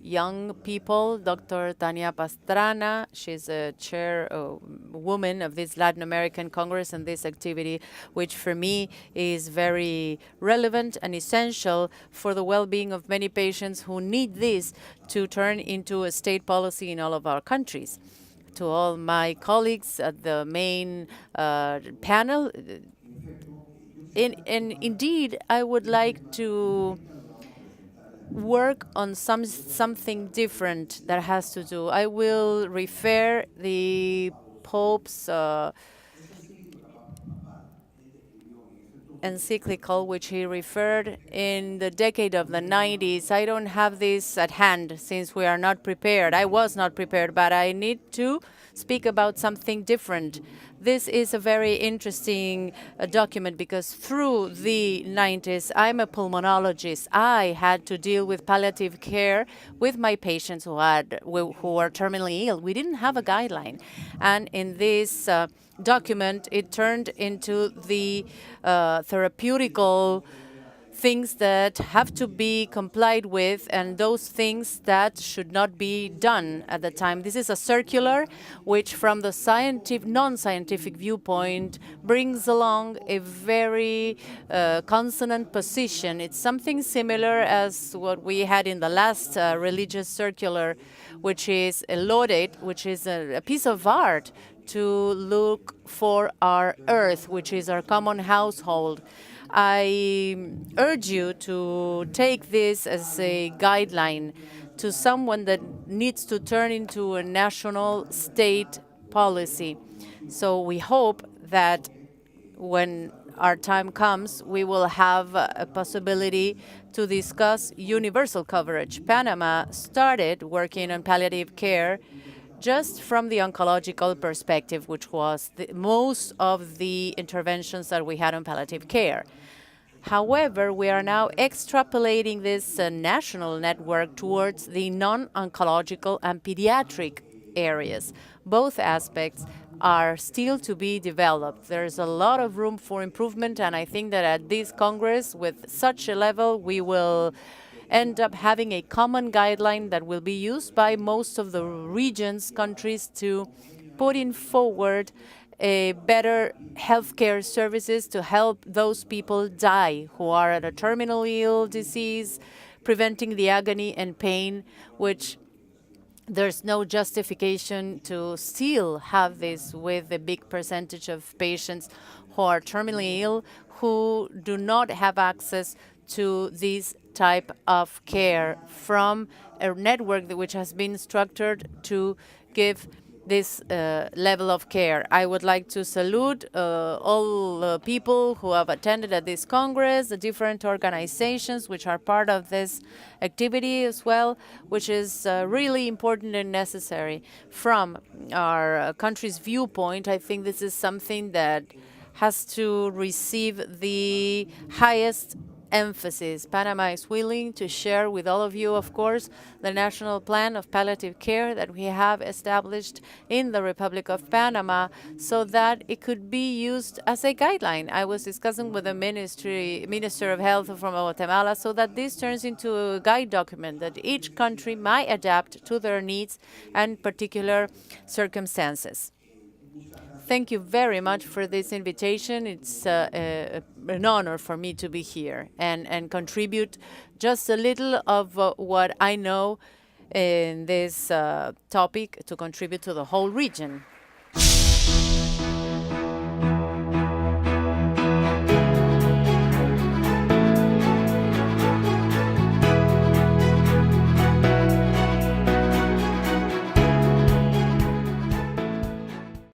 young people, Dr. Tania Pastrana. She's a chairwoman of this Latin American Congress and this activity, which for me is very relevant and essential for the well-being of many patients who need this to turn into a state policy in all of our countries. To all my colleagues at the main panel, and indeed, I would like to work on something different that has to do. I will refer the Pope's encyclical, which he referred in the decade of the 90s. I don't have this at hand since we are not prepared. I was not prepared, but I need to speak about something different. This is a very interesting document because through the 90s, I'm a pulmonologist. I had to deal with palliative care with my patients who are terminally ill. We didn't have a guideline. And in this document, it turned into the therapeutical things that have to be complied with and those things that should not be done at the time. This is a circular which from the non-scientific viewpoint brings along a very consonant position. It's something similar as what we had in the last religious circular, which is a laudate, which is a piece of art to look for our earth, which is our common household. I urge you to take this as a guideline to someone that needs to turn into a national state policy. So we hope that when our time comes, we will have a possibility to discuss universal coverage. Panama started working on palliative care just from the oncological perspective, which was most of the interventions that we had on palliative care. However, we are now extrapolating this national network towards the non-oncological and pediatric areas. Both aspects are still to be developed. There's a lot of room for improvement, and I think that at this Congress, with such a level, we will end up having a common guideline that will be used by most of the regions, countries, to putting forward a better healthcare services to help those people die who are at a terminally ill disease, preventing the agony and pain, which there's no justification to still have this with a big percentage of patients who are terminally ill, who do not have access to this type of care from a network which has been structured to give this level of care. I would like to salute all the people who have attended at this Congress, the different organizations which are part of this activity as well, which is really important and necessary. From our country's viewpoint, I think this is something that has to receive the highest emphasis. Panama is willing to share with all of you, of course, the national plan of palliative care that we have established in the Republic of Panama so that it could be used as a guideline. I was discussing with the Minister of Health from Guatemala so that this turns into a guide document that each country might adapt to their needs and particular circumstances. Thank you very much for this invitation. It's an honor for me to be here and contribute just a little of what I know in this topic to contribute to the whole region.